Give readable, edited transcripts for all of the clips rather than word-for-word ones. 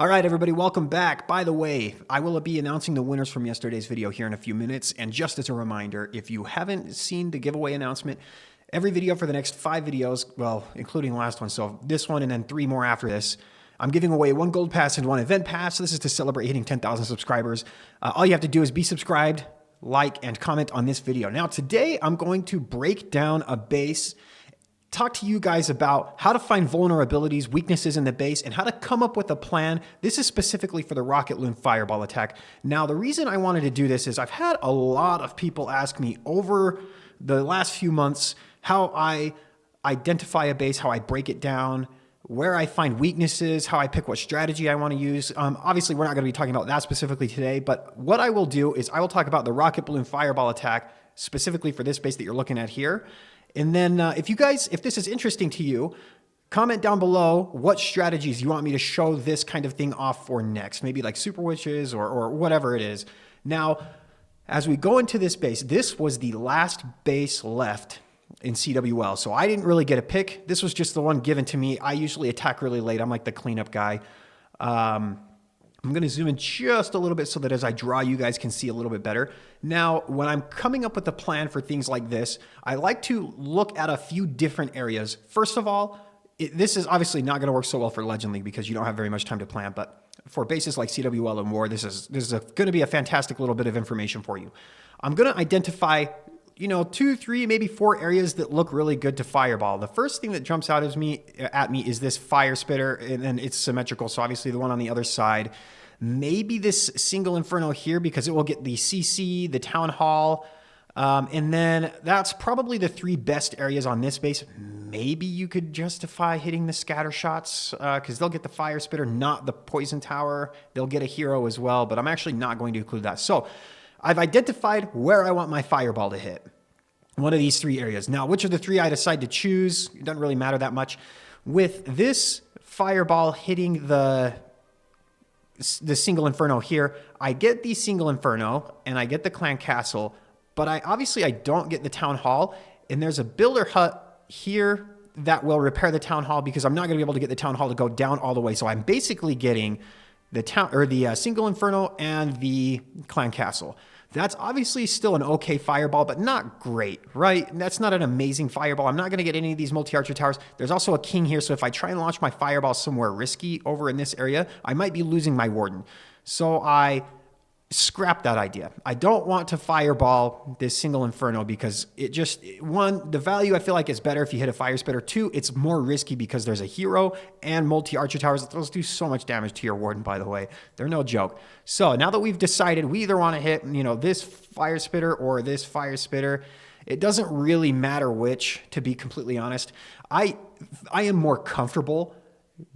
All right, everybody, welcome back. By the way, I will be announcing the winners from yesterday's video here in a few minutes. And just as a reminder, if you haven't seen the giveaway announcement, every video for the next 5 videos, well, including the last one, so this one and then 3 more after this, I'm giving away 1 gold pass and 1 event pass. This is to celebrate hitting 10,000 subscribers. All you have to do is be subscribed, like, and comment on this video. Now, today I'm going to break down a base, talk to you guys about how to find vulnerabilities, weaknesses in the base, and how to come up with a plan. This is specifically for the Rocket Loon Fireball attack. Now, the reason I wanted to do this is I've had a lot of people ask me over the last few months how I identify a base, how I break it down, where I find weaknesses, how I pick what strategy I want to use. Obviously, we're not going to be talking about that specifically today, but what I will do is I will talk about the Rocket Loon Fireball attack specifically for this base that you're looking at here. And then if this is interesting to you, comment down below what strategies you want me to show this kind of thing off for next. Maybe like super witches or whatever it is. Now, as we go into this base, this was the last base left in CWL. So I didn't really get a pick. This was just the one given to me. I usually attack really late. I'm like the cleanup guy. I'm going to zoom in just a little bit so that as I draw, you guys can see a little bit better. Now, when I'm coming up with a plan for things like this, I like to look at a few different areas. First of all, this is obviously not going to work so well for Legend League because you don't have very much time to plan, but for bases like CWL and War, this is going to be a fantastic little bit of information for you. I'm going to identify 2, 3, maybe 4 areas that look really good to fireball. The first thing that jumps out at me is this fire spitter, and it's symmetrical. So obviously the one on the other side, maybe this single inferno here because it will get the CC, the town hall, and then that's probably the 3 best areas on this base. Maybe you could justify hitting the scatter shots because they'll get the fire spitter, not the poison tower. They'll get a hero as well, but I'm actually not going to include that. So I've identified where I want my fireball to hit. One of these 3 areas. Now, which of the 3 I decide to choose, it doesn't really matter that much. With this fireball hitting the single inferno here, I get the single inferno and I get the clan castle, but I don't get the town hall. And there's a builder hut here that will repair the town hall because I'm not going to be able to get the town hall to go down all the way. So I'm basically getting the single inferno and the clan castle. That's obviously still an okay fireball, but not great, right? That's not an amazing fireball. I'm not going to get any of these multi-archer towers. There's also a king here, so if I try and launch my fireball somewhere risky over in this area, I might be losing my warden. So I scrap that idea. I don't want to fireball this single inferno because the value I feel like is better if you hit a fire spitter. 2, it's more risky because there's a hero and multi-archer towers. Those do so much damage to your warden, by the way. They're no joke. So now that we've decided we either want to hit, this fire spitter or this fire spitter, it doesn't really matter which, to be completely honest. I am more comfortable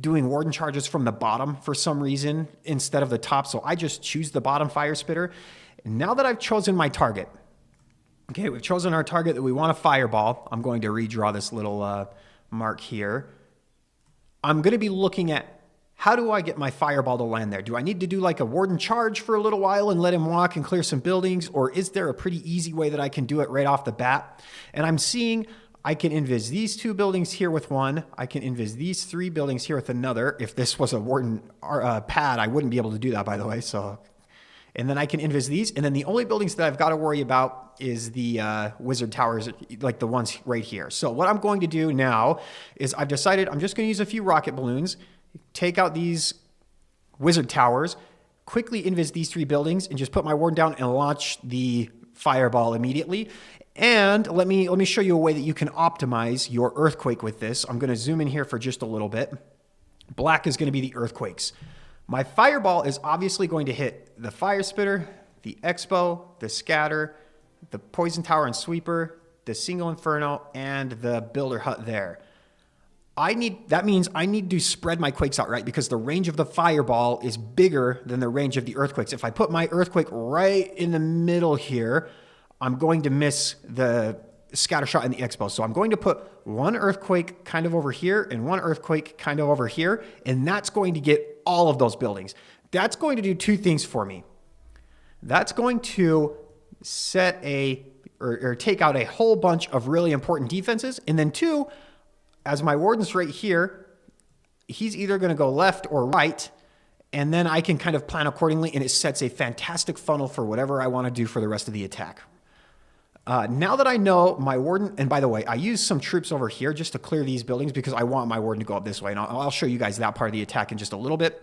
doing warden charges from the bottom for some reason instead of the top. So I just choose the bottom fire spitter. Now that I've chosen my target, okay, we've chosen our target that we want to fireball. I'm going to redraw this little mark here. I'm going to be looking at how do I get my fireball to land there? Do I need to do like a warden charge for a little while and let him walk and clear some buildings? Or is there a pretty easy way that I can do it right off the bat? And I'm seeing I can invis these 2 buildings here with 1. I can invis these 3 buildings here with another. If this was a warden pad, I wouldn't be able to do that, by the way. And then I can invis these. And then the only buildings that I've got to worry about is the wizard towers, like the ones right here. So what I'm going to do now is I've decided I'm just going to use a few rocket balloons, take out these wizard towers, quickly invis these 3 buildings, and just put my warden down and launch the fireball immediately. And let me show you a way that you can optimize your earthquake with this. I'm going to zoom in here for just a little bit. Black is going to be the earthquakes. My fireball is obviously going to hit the fire spitter, the expo, the scatter, the poison tower and sweeper, the single inferno, and the builder hut there. That means I need to spread my quakes out, right? Because the range of the fireball is bigger than the range of the earthquakes. If I put my earthquake right in the middle here, I'm going to miss the scatter shot and the expo. So I'm going to put 1 earthquake kind of over here and 1 earthquake kind of over here. And that's going to get all of those buildings. That's going to do 2 things for me. That's going to set or take out a whole bunch of really important defenses. And then 2, as my warden's right here, he's either going to go left or right. and then I can kind of plan accordingly, and it sets a fantastic funnel for whatever I want to do for the rest of the attack. Now that I know my warden, and by the way, I use some troops over here just to clear these buildings because I want my warden to go up this way, and I'll show you guys that part of the attack in just a little bit.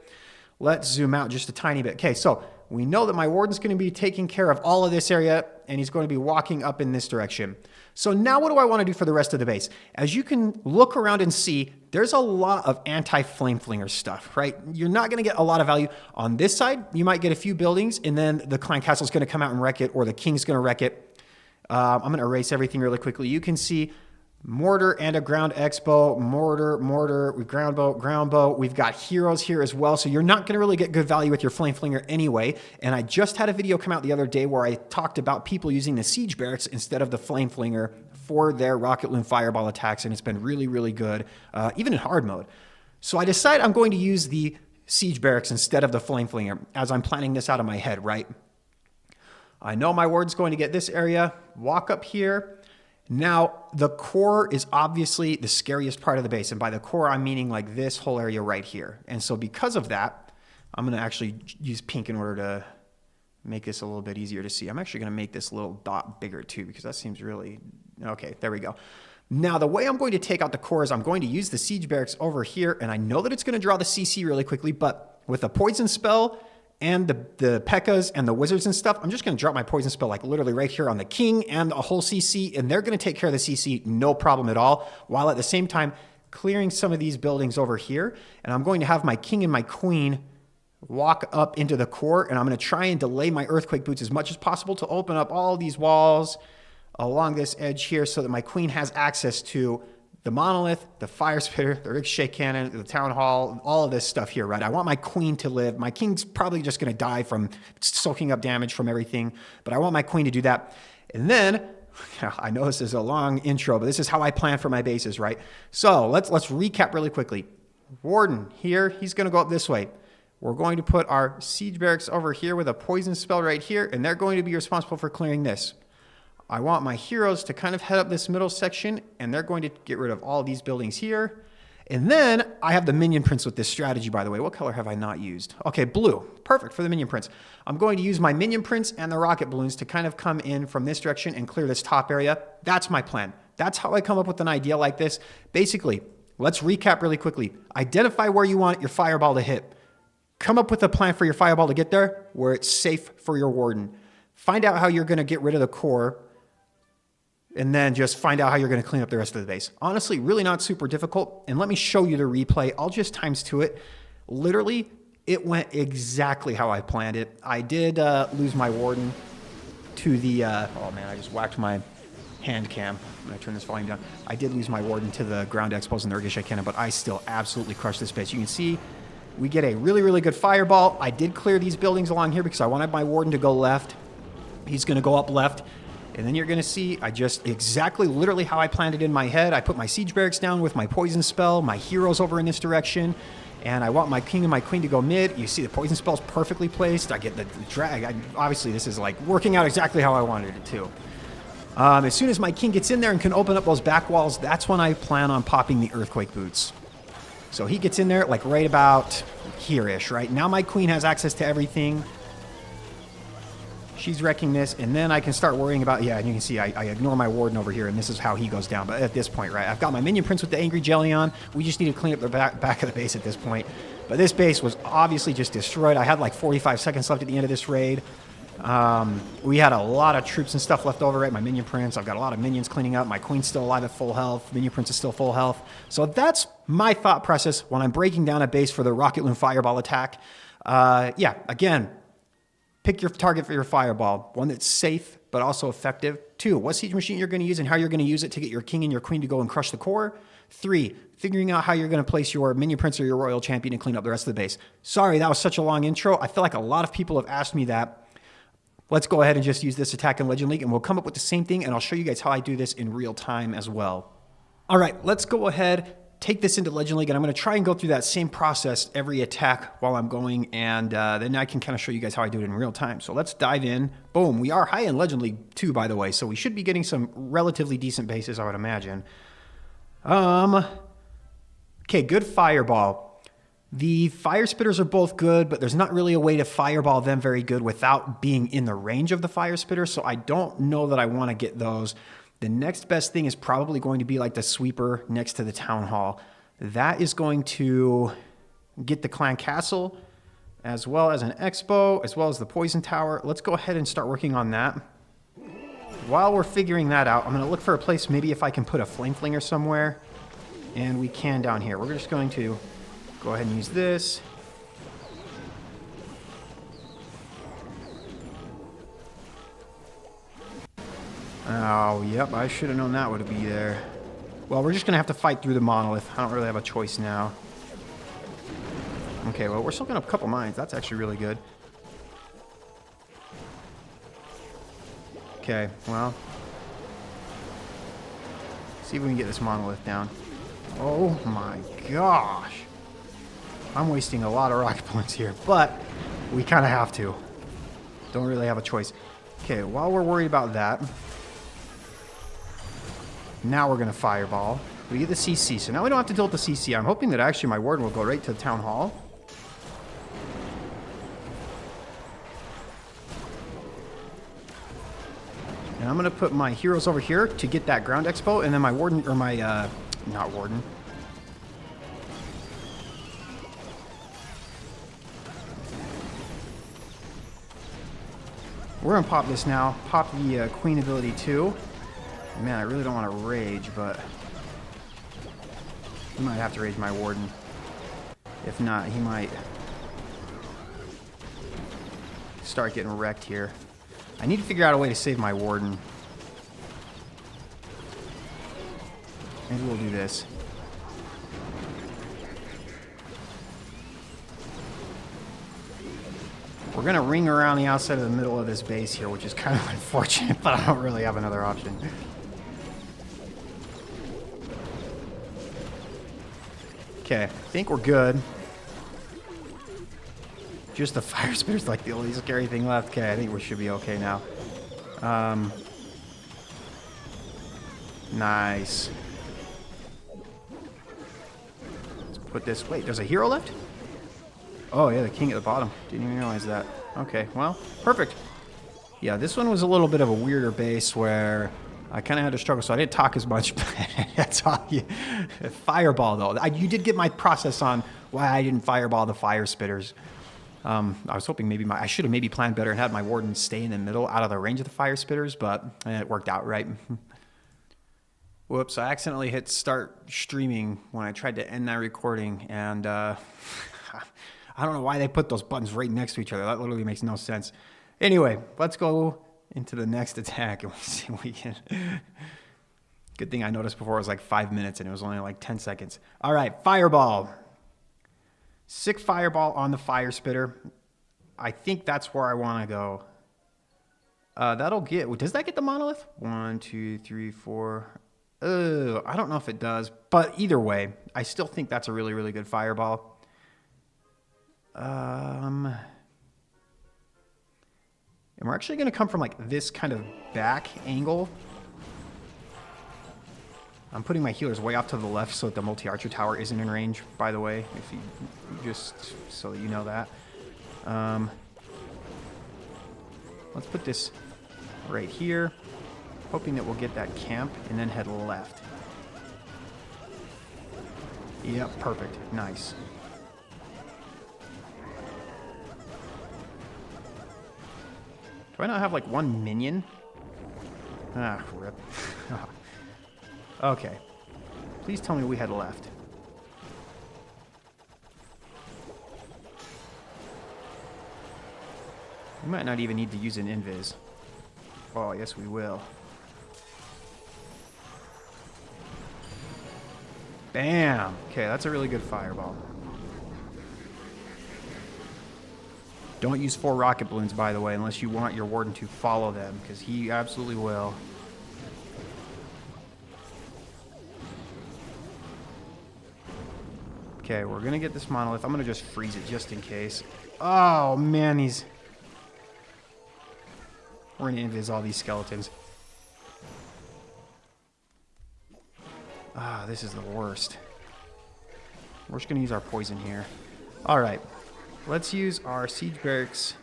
Let's zoom out just a tiny bit. Okay, so we know that my warden's going to be taking care of all of this area, and he's going to be walking up in this direction. So now what do I want to do for the rest of the base? As you can look around and see, there's a lot of anti-flame flinger stuff, right? You're not going to get a lot of value. On this side, you might get a few buildings, and then the clan castle's going to come out and wreck it, or the king's going to wreck it. I'm going to erase everything really quickly. You can see mortar and a ground expo, mortar, ground bow. We've got heroes here as well. So you're not going to really get good value with your flame flinger anyway. And I just had a video come out the other day where I talked about people using the siege barracks instead of the flame flinger for their Rocket Loon Fireball attacks. And it's been really, really good, even in hard mode. So I decided I'm going to use the siege barracks instead of the flame flinger as I'm planning this out in my head, right? I know my ward's going to get this area, walk up here. Now, the core is obviously the scariest part of the base. And by the core, I'm meaning like this whole area right here. And so because of that, I'm going to actually use pink in order to make this a little bit easier to see. I'm actually going to make this little dot bigger too, because that seems really, okay, there we go. Now, the way I'm going to take out the core is I'm going to use the siege barracks over here. And I know that it's going to draw the CC really quickly, but with a poison spell and the P.E.K.K.A.s and the wizards and stuff, I'm just going to drop my poison spell like literally right here on the king and a whole CC, and they're going to take care of the CC, no problem at all, while at the same time clearing some of these buildings over here. And I'm going to have my king and my queen walk up into the core, and I'm going to try and delay my earthquake boots as much as possible to open up all these walls along this edge here so that my queen has access to the monolith, the fire spitter, the ricochet cannon, the town hall, all of this stuff here, right? I want my queen to live. My king's probably just going to die from soaking up damage from everything, but I want my queen to do that. And then, I know this is a long intro, but this is how I plan for my bases, right? So let's recap really quickly. Warden here, he's going to go up this way. We're going to put our siege barracks over here with a poison spell right here, and they're going to be responsible for clearing this. I want my heroes to kind of head up this middle section, and they're going to get rid of all these buildings here. And then I have the minion prince with this strategy, by the way. What color have I not used? Okay, blue. Perfect for the minion prince. I'm going to use my minion prince and the rocket balloons to kind of come in from this direction and clear this top area. That's my plan. That's how I come up with an idea like this. Basically, let's recap really quickly. Identify where you want your fireball to hit. Come up with a plan for your fireball to get there where it's safe for your warden. Find out how you're going to get rid of the core, and then just find out how you're going to clean up the rest of the base. Honestly, really not super difficult. And let me show you the replay. I'll just times two it. Literally, it went exactly how I planned it. I did lose my warden to the, oh man, I just whacked my hand cam. I'm going to turn this volume down. I did lose my warden to the ground expos and the ricochet cannon, but I still absolutely crushed this base. You can see we get a really, really good fireball. I did clear these buildings along here because I wanted my warden to go left. He's going to go up left. And then you're going to see I just exactly literally how I planned it in my head. I put my siege barracks down with my poison spell, my heroes over in this direction, and I want my king and my queen to go mid. You see the poison spell's perfectly placed. I get the drag. Obviously, this is like working out exactly how I wanted it to. As soon as my king gets in there and can open up those back walls, that's when I plan on popping the earthquake boots. So he gets in there like right about here-ish, right? Now my queen has access to everything. She's wrecking this, and then I can start worrying about, yeah, and you can see I ignore my warden over here, and this is how he goes down. But at this point, right, I've got my minion prince with the angry jelly on. We just need to clean up the back of the base at this point. But this base was obviously just destroyed. I had like 45 seconds left at the end of this raid. We had a lot of troops and stuff left over, right? My minion prince, I've got a lot of minions cleaning up. My queen's still alive at full health. Minion prince is still full health. So that's my thought process when I'm breaking down a base for the Rocket Loon Fireball attack. Yeah, again, pick your target for your fireball, one that's safe but also effective. 2, what siege machine you're going to use and how you're going to use it to get your king and your queen to go and crush the core. 3, figuring out how you're going to place your minion prince or your royal champion and clean up the rest of the base. Sorry, that was such a long intro. I feel like a lot of people have asked me that. Let's go ahead and just use this attack in Legend League, and we'll come up with the same thing, and I'll show you guys how I do this in real time as well. All right, let's go ahead, take this into Legend League, and I'm going to try and go through that same process every attack while I'm going, and then I can kind of show you guys how I do it in real time. So let's dive in. Boom, we are high in Legend League too, by the way, so we should be getting some relatively decent bases, I would imagine. Okay, good fireball. The fire spitters are both good, but there's not really a way to fireball them very good without being in the range of the fire spitter, so I don't know that I want to get those. The next best thing is probably going to be like the sweeper next to the town hall. That is going to get the clan castle, as well as an expo, as well as the poison tower. Let's go ahead and start working on that. While we're figuring that out, I'm going to look for a place, maybe if I can put a flame flinger somewhere, and we can down here. We're just going to go ahead and use this. Oh, yep, I should have known that would be there. Well, we're just going to have to fight through the monolith. I don't really have a choice now. Okay, well, we're still going to have a couple mines. That's actually really good. Okay, well. See if we can get this monolith down. Oh my gosh. I'm wasting a lot of rocket points here, but we kind of have to. Don't really have a choice. Okay, while we're worried about that, now we're going to fireball. We get the CC, so now we don't have to deal with the CC. I'm hoping that actually my warden will go right to the town hall. And I'm going to put my heroes over here to get that ground expo, and then my warden, or my, not warden. We're going to pop this now. Pop the queen ability too. Man, I really don't want to rage, but I might have to rage my warden. If not, he might start getting wrecked here. I need to figure out a way to save my warden. Maybe we'll do this. We're going to ring around the outside of the middle of this base here, which is kind of unfortunate, but I don't really have another option. Okay, I think we're good. Just the fire spitter's like the only scary thing left. Okay, I think we should be okay now. Nice. Let's put this... Wait, there's a hero left? Oh, yeah, the king at the bottom. Didn't even realize that. Okay, well, perfect. Yeah, this one was a little bit of a weirder base where I kind of had to struggle, so I didn't talk as much. That's all you... Fireball, though. You did get my process on why I didn't fireball the fire spitters. I was hoping maybe I should have maybe planned better and had my warden stay in the middle out of the range of the fire spitters, but it worked out right. Whoops, I accidentally hit start streaming when I tried to end that recording, and I don't know why they put those buttons right next to each other. That literally makes no sense. Anyway, let's go into the next attack and we'll see what we can. Good thing I noticed before it was like 5 minutes and it was only like 10 seconds. All right, fireball. Sick fireball on the fire spitter. I think that's where I want to go. That'll get... Does that get the monolith? 1, 2, 3, 4... I don't know if it does. But either way, I still think that's a really, really good fireball. And we're actually going to come from like this kind of back angle. I'm putting my healers way off to the left so that the multi-archer tower isn't in range, by the way, if you just so that you know that. Let's put this right here, hoping that we'll get that camp and then head left. Yep, perfect. Nice. Do I not have like one minion? Ah, rip. Okay. Please tell me we had left. We might not even need to use an invis. Oh, yes we will. Bam! Okay, that's a really good fireball. Don't use 4 rocket balloons, by the way, unless you want your warden to follow them, because he absolutely will. Okay, we're going to get this monolith. I'm going to just freeze it just in case. Oh, man, these... We're going to invis all these skeletons. Ah, this is the worst. We're just going to use our poison here. Alright. Let's use our siege barracks.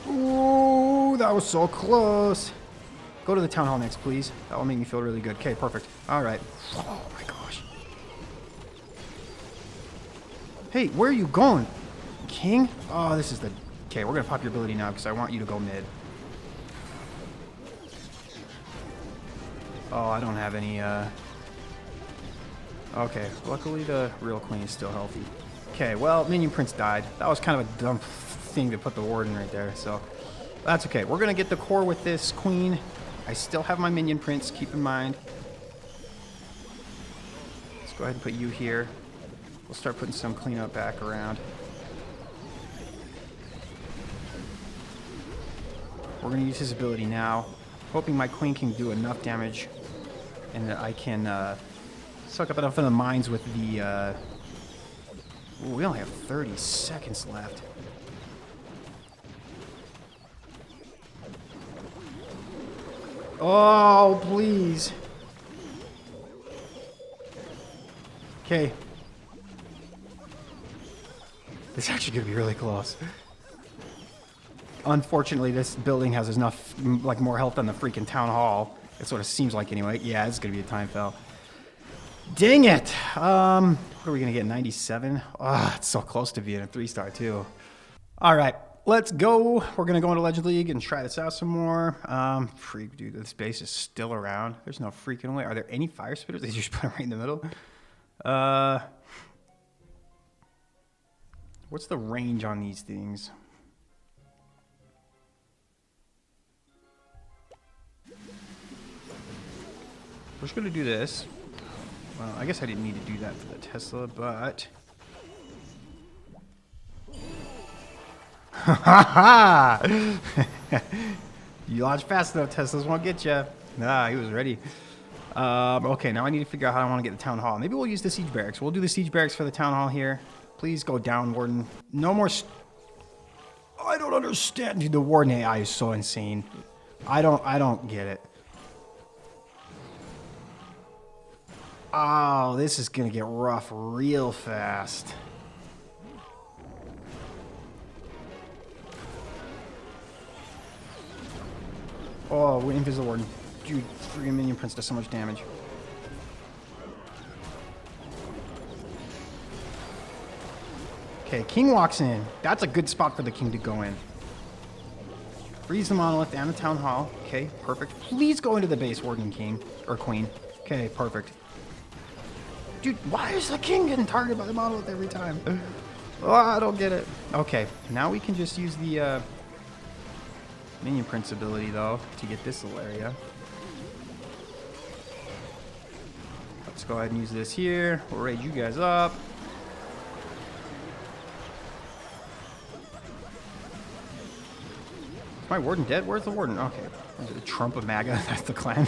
Ooh, that was so close. Go to the town hall next, please. That will make me feel really good. Okay, perfect. Alright. Oh my gosh. Hey, where are you going? King? Oh, this is the... Okay, we're going to pop your ability now because I want you to go mid. Oh, I don't have any, Okay, luckily the real queen is still healthy. Okay, well, Minion Prince died. That was kind of a dumb thing to put the warden right there, so... That's okay. We're going to get the core with this queen. I still have my Minion Prince, keep in mind. Let's go ahead and put you here. We'll start putting some cleanup back around. We're going to use his ability now. Hoping my queen can do enough damage and that I can suck up enough of the mines with the... Ooh, we only have 30 seconds left. Oh, please. Okay. This is actually going to be really close. Unfortunately, this building has enough, like, more health than the freaking town hall. It sort of seems like anyway. Yeah, it's going to be a time foul. Dang it. What are we going to get, 97? Ah, it's so close to being a 3-star, too. All right. Let's go. We're going to go into Legend League and try this out some more. Freak, dude, this base is still around. There's no freaking way. Are there any fire spitters? They just put it right in the middle. What's the range on these things? We're just going to do this. Well, I guess I didn't need to do that for the Tesla, but... You launch fast enough, Teslas won't get you. Nah, he was ready. Okay, now I need to figure out how I want to get the town hall. Maybe we'll use the siege barracks. We'll do the siege barracks for the town hall here. Please go down, Warden. No more... I don't understand. Dude, the Warden AI is so insane. I don't get it. Oh, this is going to get rough real fast. Oh, we're Invisible Warden. Dude, freaking Minion Prince does so much damage. Okay, King walks in. That's a good spot for the King to go in. Freeze the Monolith and the Town Hall. Okay, perfect. Please go into the base, Warden King. Or Queen. Okay, perfect. Dude, why is the King getting targeted by the Monolith every time? Oh, I don't get it. Okay, now we can just use the... Minion Prince ability, though, to get this little area. Let's go ahead and use this here. We'll raid you guys up. Is my Warden dead? Where's the Warden? Okay. The Trump of MAGA. That's the clan.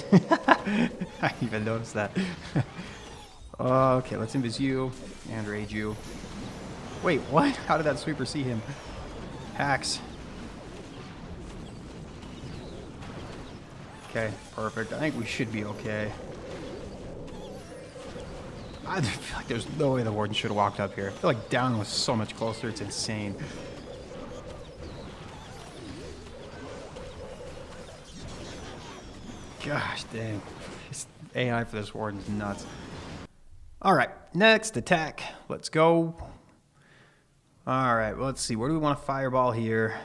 I didn't even notice that. Okay, let's invis you and raid you. Wait, what? How did that sweeper see him? Hacks. Okay, perfect. I think we should be okay. I feel like there's no way the Warden should have walked up here. I feel like down was so much closer. It's insane. Gosh dang. This AI for this Warden's nuts. Alright, next attack. Let's go. Alright, well, let's see. Where do we want to fireball here?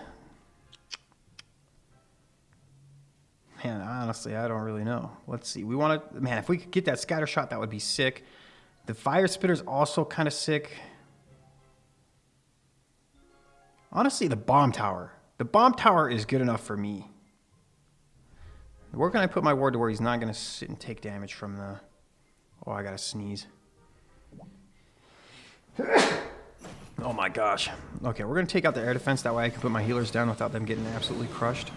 Man, honestly, I don't really know. Let's see. We want to... Man, if we could get that scatter shot, that would be sick. The fire spitter's also kind of sick. Honestly, the bomb tower. The bomb tower is good enough for me. Where can I put my ward to where he's not going to sit and take damage from the... Oh, I got to sneeze. Oh my gosh. Okay, we're going to take out the air defense. That way I can put my healers down without them getting absolutely crushed.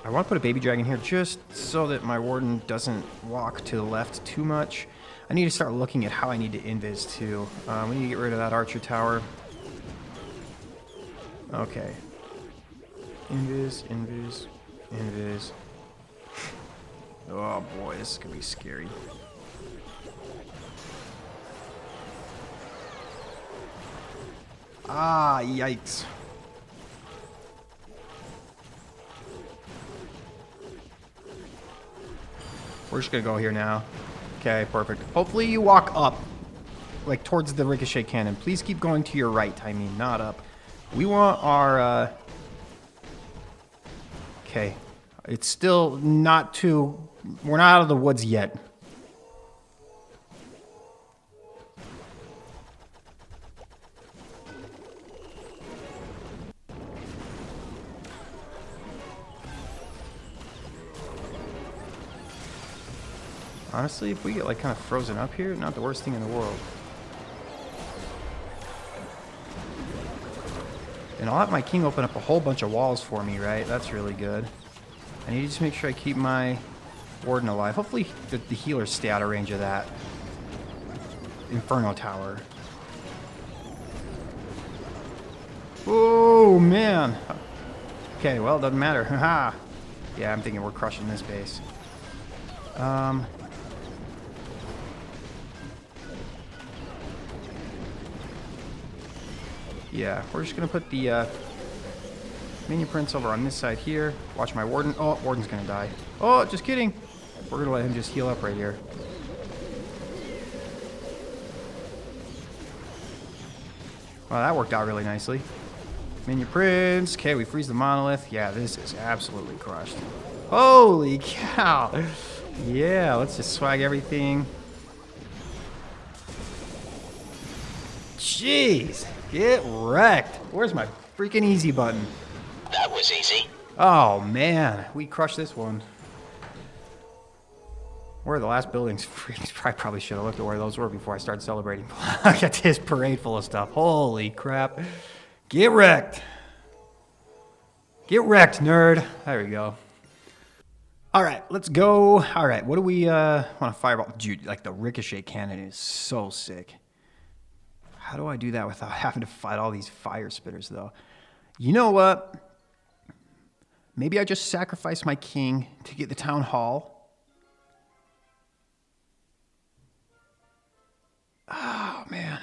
I want to put a baby dragon here just so that my warden doesn't walk to the left too much. I need to start looking at how I need to invis too. We need to get rid of that archer tower. Okay, Invis, invis, invis. Oh boy, this is gonna be scary. Ah, yikes. We're just gonna go here now. Okay, perfect. Hopefully you walk up, like towards the ricochet cannon. Please keep going to your right, I mean, not up. We want our, okay. It's still not too, we're not out of the woods yet. Honestly, if we get like kind of frozen up here, not the worst thing in the world. And I'll have my king open up a whole bunch of walls for me, right? That's really good. I need to just make sure I keep my warden alive. Hopefully the healers stay out of range of that Inferno Tower. Oh, man. Okay, well, it doesn't matter. Haha. Yeah, I'm thinking we're crushing this base. Yeah, we're just going to put the minion prince over on this side here. Watch my warden. Oh, warden's going to die. Oh, just kidding. We're going to let him just heal up right here. Well, that worked out really nicely. Minion prince. Okay, we freeze the monolith. Yeah, this is absolutely crushed. Holy cow. Yeah, let's just swag everything. Jeez. Get wrecked. Where's my freaking easy button? That was easy. Oh, man. We crushed this one. Where are the last buildings? I probably should have looked at where those were before I started celebrating. Look at this parade full of stuff. Holy crap. Get wrecked. Get wrecked, nerd. There we go. All right, let's go. All right, what do we want to fireball? Dude, like the ricochet cannon is so sick. How do I do that without having to fight all these fire spitters, though? You know what? Maybe I just sacrifice my king to get the town hall. Oh, man.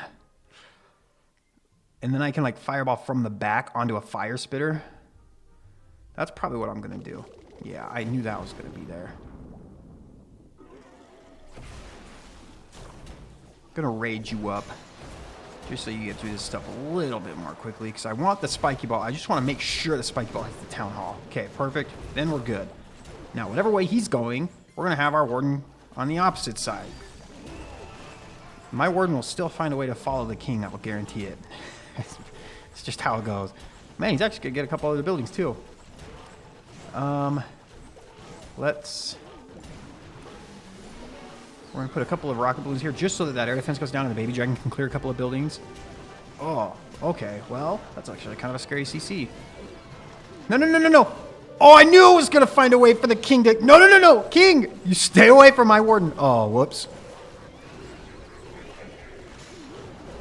And then I can, like, fireball from the back onto a fire spitter. That's probably what I'm going to do. Yeah, I knew that was going to be there. Going to rage you up. Just so you get through this stuff a little bit more quickly, because I want the spiky ball. I just want to make sure the spiky ball hits the town hall. Okay, perfect. Then we're good. Now, whatever way he's going, we're going to have our warden on the opposite side. My warden will still find a way to follow the king. I will guarantee it. It's just how it goes. Man, he's actually going to get a couple other buildings, too. Let's... We're going to put a couple of rocket balloons here just so that that air defense goes down and the baby dragon can clear a couple of buildings. Oh, okay. Well, that's actually kind of a scary CC. No, no, no, no, no. Oh, I knew it was going to find a way for the king to... No, no, no, no. King, you stay away from my warden. Oh, whoops.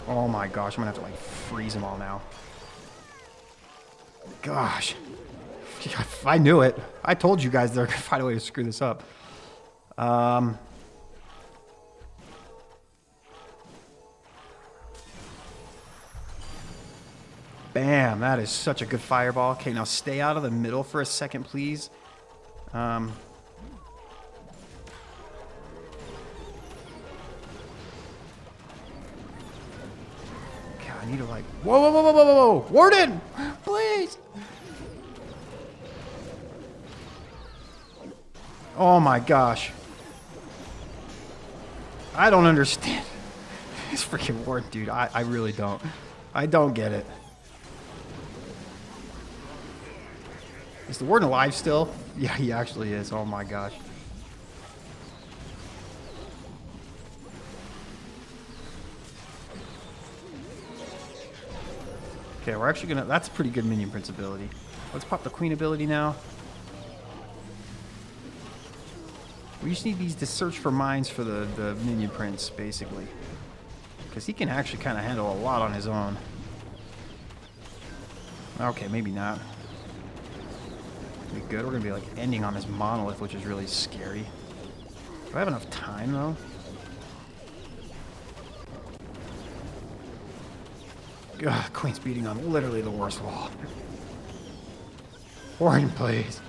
Oh, my gosh. I'm going to have to, like, freeze them all now. Gosh. I knew it. I told you guys they're going to find a way to screw this up. Bam, that is such a good fireball. Okay, now stay out of the middle for a second, please. Okay, I need to like... Whoa, whoa, whoa, whoa, whoa, whoa! Warden! Please! Oh my gosh. I don't understand. This freaking warden, dude. I really don't. I don't get it. Is the warden alive still? Yeah, he actually is. Oh my gosh. Okay, we're actually gonna... That's a pretty good minion prince ability. Let's pop the queen ability now. We just need these to search for mines for the minion prince, basically. Because he can actually kind of handle a lot on his own. Okay, maybe not. good. We're gonna be like ending on this monolith, which is really scary. Do I have enough time though? Ugh, Queen's beating on literally the worst wall. Warning, please.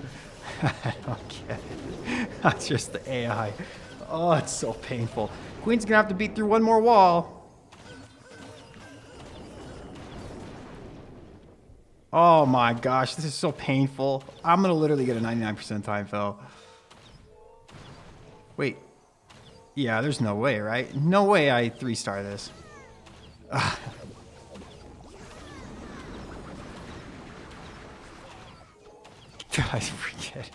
I don't get it. That's just the AI. Oh, it's so painful. Queen's gonna have to beat through one more wall. Oh my gosh, this is so painful. I'm gonna literally get a 99% time fill. Wait. Yeah, there's no way, right? No way I 3-star this. Ugh. I forget.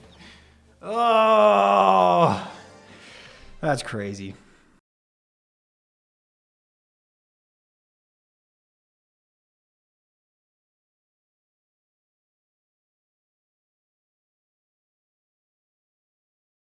Oh, that's crazy.